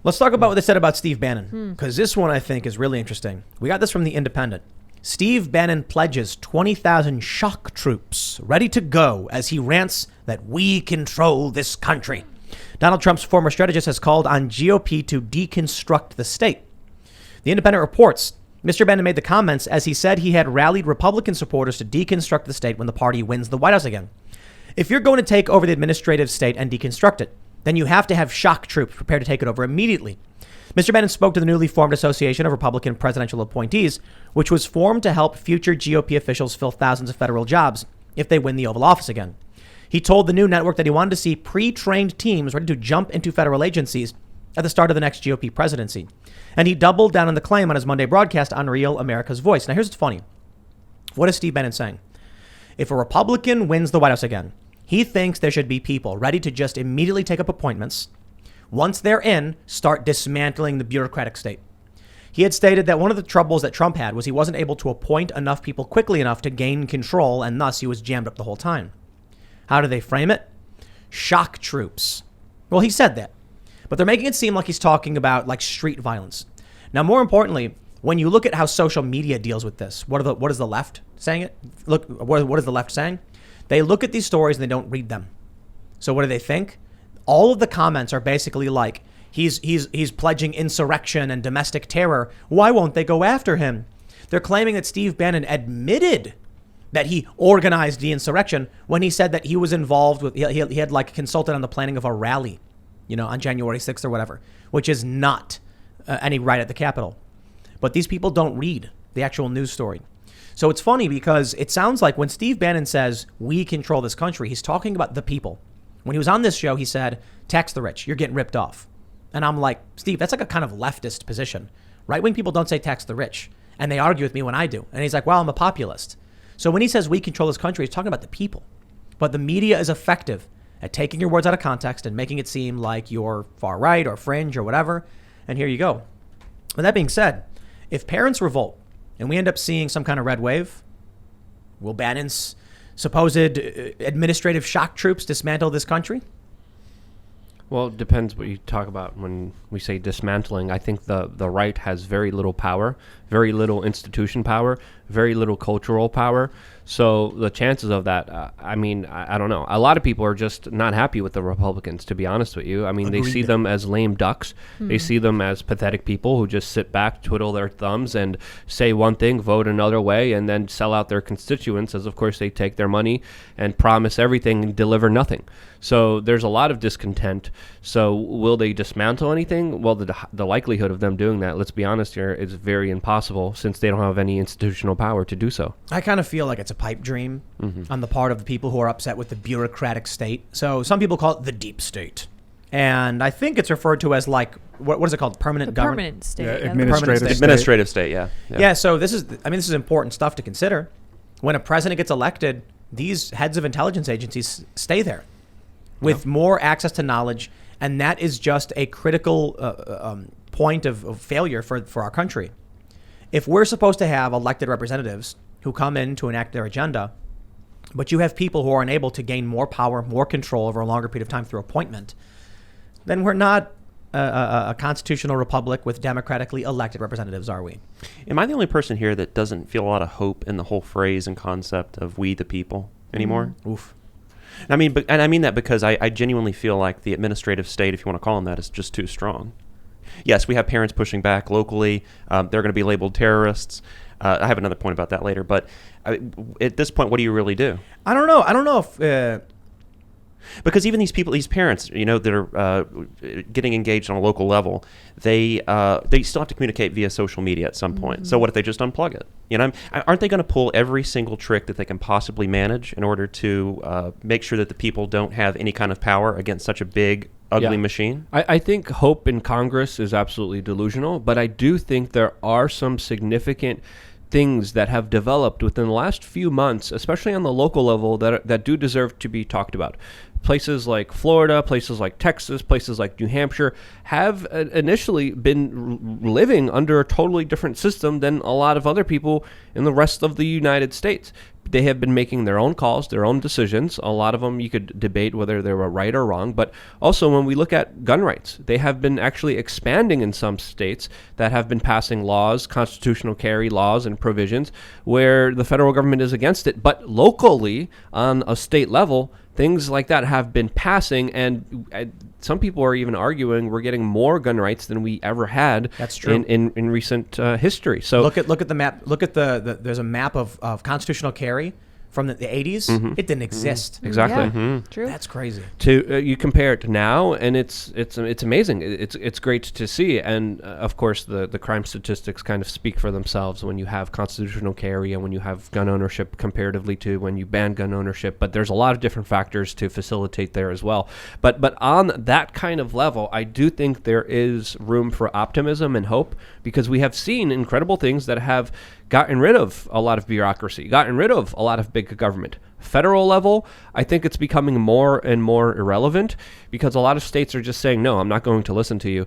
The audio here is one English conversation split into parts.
Let's talk about what they said about Steve Bannon, because this one I think is really interesting. We got this from The Independent. Steve Bannon pledges 20,000 shock troops ready to go as he rants that we control this country. Donald Trump's former strategist has called on GOP to deconstruct the state. The Independent reports Mr. Bannon made the comments as he said he had rallied Republican supporters to deconstruct the state when the party wins the White House again. If you're going to take over the administrative state and deconstruct it, then you have to have shock troops prepared to take it over immediately. Mr. Bannon spoke to the newly formed Association of Republican Presidential Appointees, which was formed to help future GOP officials fill thousands of federal jobs if they win the Oval Office again. He told the new network that he wanted to see pre-trained teams ready to jump into federal agencies at the start of the next GOP presidency. And he doubled down on the claim on his Monday broadcast on Real America's Voice. Now, here's what's funny. What is Steve Bannon saying? If a Republican wins the White House again, he thinks there should be people ready to just immediately take up appointments. Once they're in, start dismantling the bureaucratic state. He had stated that one of the troubles that Trump had was he wasn't able to appoint enough people quickly enough to gain control, and thus he was jammed up the whole time. How do they frame it? Shock troops. Well, he said that, but they're making it seem like he's talking about like street violence. Now, more importantly, when you look at how social media deals with this, what is the left saying it? Look, what is the left saying? They look at these stories and they don't read them. So what do they think? All of the comments are basically like, he's pledging insurrection and domestic terror. Why won't they go after him? They're claiming that Steve Bannon admitted that he organized the insurrection when he said that he was involved with, he had like consulted on the planning of a rally, on January 6th or whatever, which is not any riot at the Capitol. But these people don't read the actual news story. So it's funny because it sounds like when Steve Bannon says we control this country, he's talking about the people. When he was on this show, he said, tax the rich, you're getting ripped off. And I'm like, Steve, that's like a kind of leftist position. Right-wing people don't say tax the rich. And they argue with me when I do. And he's like, well, I'm a populist. So when he says we control this country, he's talking about the people. But the media is effective at taking your words out of context and making it seem like you're far right or fringe or whatever. And here you go. With that being said, if parents revolt and we end up seeing some kind of red wave, will Bannon's supposed administrative shock troops dismantle this country? Well, it depends what you talk about when we say dismantling. I think the right has very little power, very little institution power, very little cultural power. So the chances of that, I don't know. A lot of people are just not happy with the Republicans, to be honest with you. I mean, Agreed. They see them as lame ducks. They see them as pathetic people who just sit back, twiddle their thumbs, and say one thing, vote another way, and then sell out their constituents as, of course, they take their money and promise everything and deliver nothing. So there's a lot of discontent. So will they dismantle anything? Well, the likelihood of them doing that, let's be honest here, is very impossible since they don't have any institutional power to do so. I kind of feel like it's a pipe dream on the part of the people who are upset with the bureaucratic state. So some people call it the deep state. And I think it's referred to as like, what is it called? Permanent government? Permanent state. Yeah, administrative state, yeah. Yeah, so this is important stuff to consider. When a president gets elected, these heads of intelligence agencies stay there with more access to knowledge. And that is just a critical point of failure for our country. If we're supposed to have elected representatives who come in to enact their agenda, but you have people who are unable to gain more power, more control over a longer period of time through appointment, then we're not a constitutional republic with democratically elected representatives, are we? Am I the only person here that doesn't feel a lot of hope in the whole phrase and concept of we the people anymore? Oof. I mean that because I genuinely feel like the administrative state, if you want to call them that, is just too strong. Yes, we have parents pushing back locally. They're going to be labeled terrorists. I have another point about that later. But at this point, what do you really do? I don't know if... Because even these people, these parents, that are getting engaged on a local level, they still have to communicate via social media at some point. So what if they just unplug it? Aren't they going to pull every single trick that they can possibly manage in order to make sure that the people don't have any kind of power against such a big, ugly machine? I think hope in Congress is absolutely delusional, but I do think there are some significant things that have developed within the last few months, especially on the local level, that do deserve to be talked about. Places like Florida, places like Texas, places like New Hampshire have initially been living under a totally different system than a lot of other people in the rest of the United States. They have been making their own calls, their own decisions. A lot of them you could debate whether they were right or wrong. But also when we look at gun rights, they have been actually expanding in some states that have been passing laws, constitutional carry laws and provisions where the federal government is against it. But locally, on a state level, things like that have been passing, and some people are even arguing we're getting more gun rights than we ever had. That's true. In recent history. So look at the map. Look at the there's a map of constitutional carry from the 80s. It didn't exist. Exactly. Yeah, true. That's crazy. To you compare it to now, and it's amazing. It's great to see, and of course the crime statistics kind of speak for themselves when you have constitutional carry and when you have gun ownership comparatively to when you ban gun ownership. But there's a lot of different factors to facilitate there as well. But on that kind of level, I do think there is room for optimism and hope, because we have seen incredible things that have gotten rid of a lot of bureaucracy, gotten rid of a lot of big government. Federal level, I think it's becoming more and more irrelevant because a lot of states are just saying, no, I'm not going to listen to you.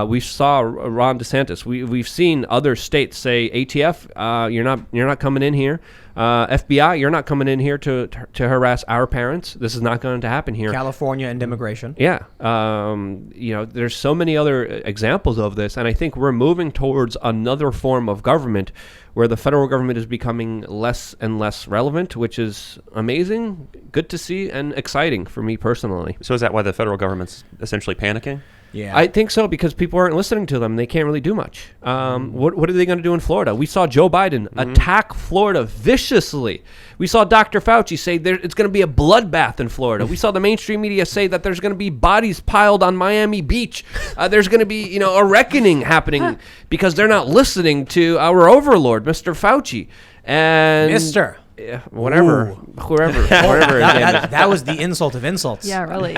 We saw Ron DeSantis. We've seen other states say, ATF, you're not coming in here. FBI, you're not coming in here to harass our parents. This is not going to happen here. California and immigration. Yeah. There's so many other examples of this, and I think we're moving towards another form of government where the federal government is becoming less and less relevant, which is amazing, good to see, and exciting for me personally. So is that why the federal government's essentially panicking? Yeah, I think so, because people aren't listening to them. They can't really do much. What are they going to do in Florida? We saw Joe Biden attack Florida viciously. We saw Dr. Fauci say it's going to be a bloodbath in Florida. We saw the mainstream media say that there's going to be bodies piled on Miami Beach. There's going to be a reckoning happening because they're not listening to our overlord, Mr. Fauci. And Mister. Yeah, whoever. That was the insult of insults. Yeah, really.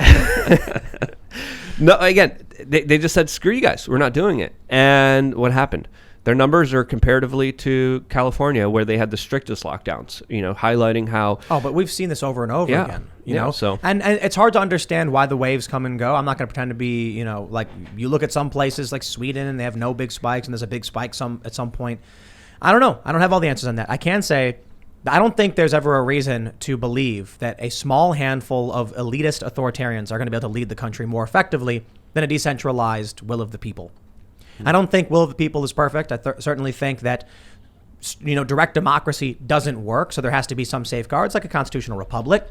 No, again, they just said, screw you guys, we're not doing it. And what happened? Their numbers are comparatively to California, where they had the strictest lockdowns, highlighting how... Oh, but we've seen this over and over again, you know? So. And it's hard to understand why the waves come and go. I'm not going to pretend to be, like you look at some places like Sweden and they have no big spikes and there's a big spike at some point. I don't know. I don't have all the answers on that. I can say I don't think there's ever a reason to believe that a small handful of elitist authoritarians are going to be able to lead the country more effectively than a decentralized will of the people. I don't think will of the people is perfect. I certainly think that, direct democracy doesn't work. So there has to be some safeguards like a constitutional republic.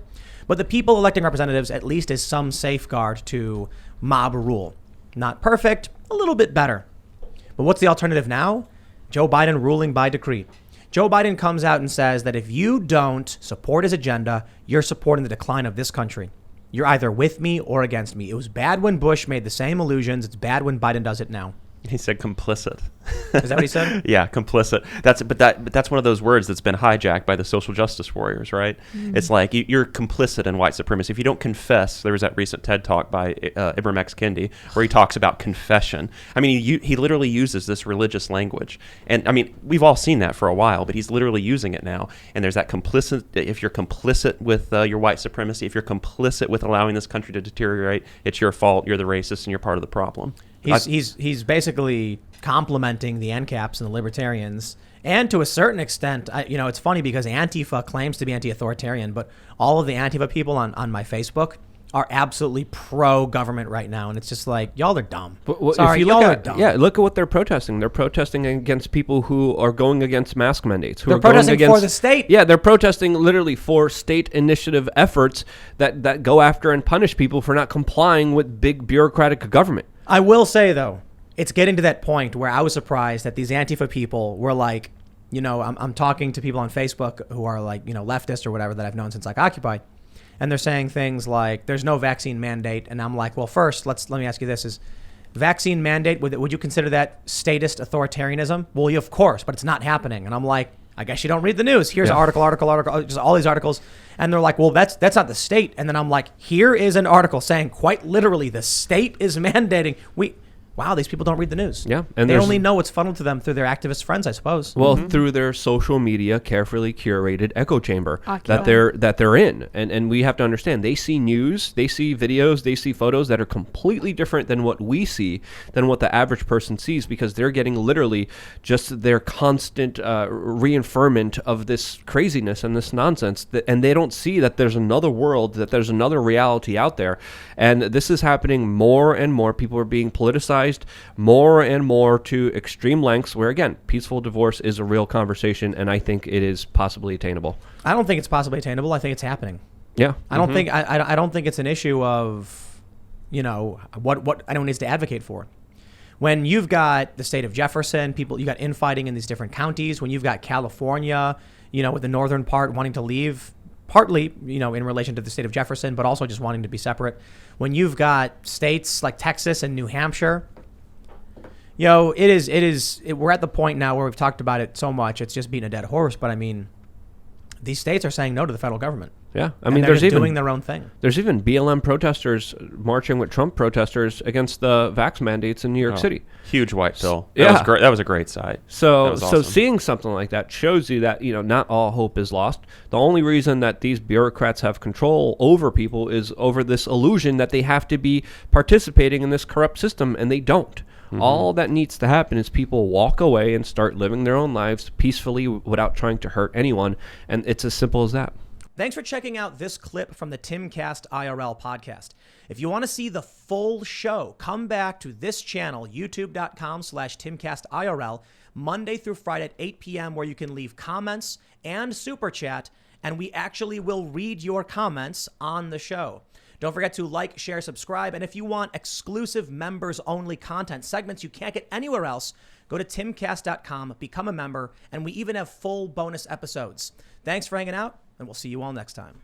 But the people electing representatives at least is some safeguard to mob rule. Not perfect, a little bit better. But what's the alternative now? Joe Biden ruling by decree. Joe Biden comes out and says that if you don't support his agenda, you're supporting the decline of this country. You're either with me or against me. It was bad when Bush made the same illusions. It's bad when Biden does it now. He said complicit. Is that what he said? Yeah, complicit. That's one of those words that's been hijacked by the social justice warriors, right? It's like you're complicit in white supremacy. If you don't confess, there was that recent TED talk by Ibram X. Kendi where he talks about confession. I mean, he literally uses this religious language. And I mean, we've all seen that for a while, but he's literally using it now. And there's that complicit, if you're complicit with your white supremacy, if you're complicit with allowing this country to deteriorate, it's your fault, you're the racist, and you're part of the problem. He's basically complimenting the NCAPs and the libertarians, and to a certain extent, it's funny because Antifa claims to be anti-authoritarian, but all of the Antifa people on my Facebook are absolutely pro-government right now, and it's just like, y'all are dumb. Sorry, y'all are dumb. Yeah, look at what they're protesting. They're protesting against people who are going against mask mandates. They're protesting for the state. Yeah, they're protesting literally for state initiative efforts that go after and punish people for not complying with big bureaucratic government. I will say, though, it's getting to that point where I was surprised that these Antifa people were like, I'm talking to people on Facebook who are like, leftist or whatever that I've known since like Occupy. And they're saying things like, there's no vaccine mandate. And I'm like, well, first, let me ask you this. Is vaccine mandate, would you consider that statist authoritarianism? Well, yeah, of course, but it's not happening. And I'm like, I guess you don't read the news. Here's an article, just all these articles. And they're like, well, that's not the state. And then I'm like, here is an article saying quite literally the state is mandating. wow, these people don't read the news. Yeah, and they there's- only know what's funneled to them through their activist friends, I suppose. Well, through their social media, carefully curated echo chamber that Occupy. they're in, and we have to understand they see news, they see videos, they see photos that are completely different than what we see, than what the average person sees, because they're getting literally just their constant reinforcement of this craziness and this nonsense, and they don't see that there's another world, that there's another reality out there, and this is happening more and more. People are being politicized more and more to extreme lengths where, again, peaceful divorce is a real conversation, and I think it is possibly attainable. I don't think it's possibly attainable. I think it's happening. Yeah. I don't think I don't think it's an issue of, what anyone needs to advocate for. When you've got the state of Jefferson, you got infighting in these different counties. When you've got California, with the northern part wanting to leave, partly, in relation to the state of Jefferson, but also just wanting to be separate. When you've got states like Texas and New Hampshire, we're at the point now where we've talked about it so much, it's just beating a dead horse. But I mean, these states are saying no to the federal government. Yeah. I And mean, they're there's just even doing their own thing. there's even BLM protesters marching with Trump protesters against the vax mandates in New York City. Huge white pill. Yeah. That was great. That was a great sight. That So was awesome. seeing something like that shows you that, not all hope is lost. The only reason that these bureaucrats have control over people is over this illusion that they have to be participating in this corrupt system, and they don't. All that needs to happen is people walk away and start living their own lives peacefully without trying to hurt anyone, and it's as simple as that. Thanks for checking out this clip from the Timcast IRL podcast. If you want to see the full show, come back to this channel, youtube.com/TimcastIRL, Monday through Friday at 8 p.m., where you can leave comments and super chat, and we actually will read your comments on the show. Don't forget to like, share, subscribe, and if you want exclusive members-only content, segments you can't get anywhere else, go to timcast.com, become a member, and we even have full bonus episodes. Thanks for hanging out, and we'll see you all next time.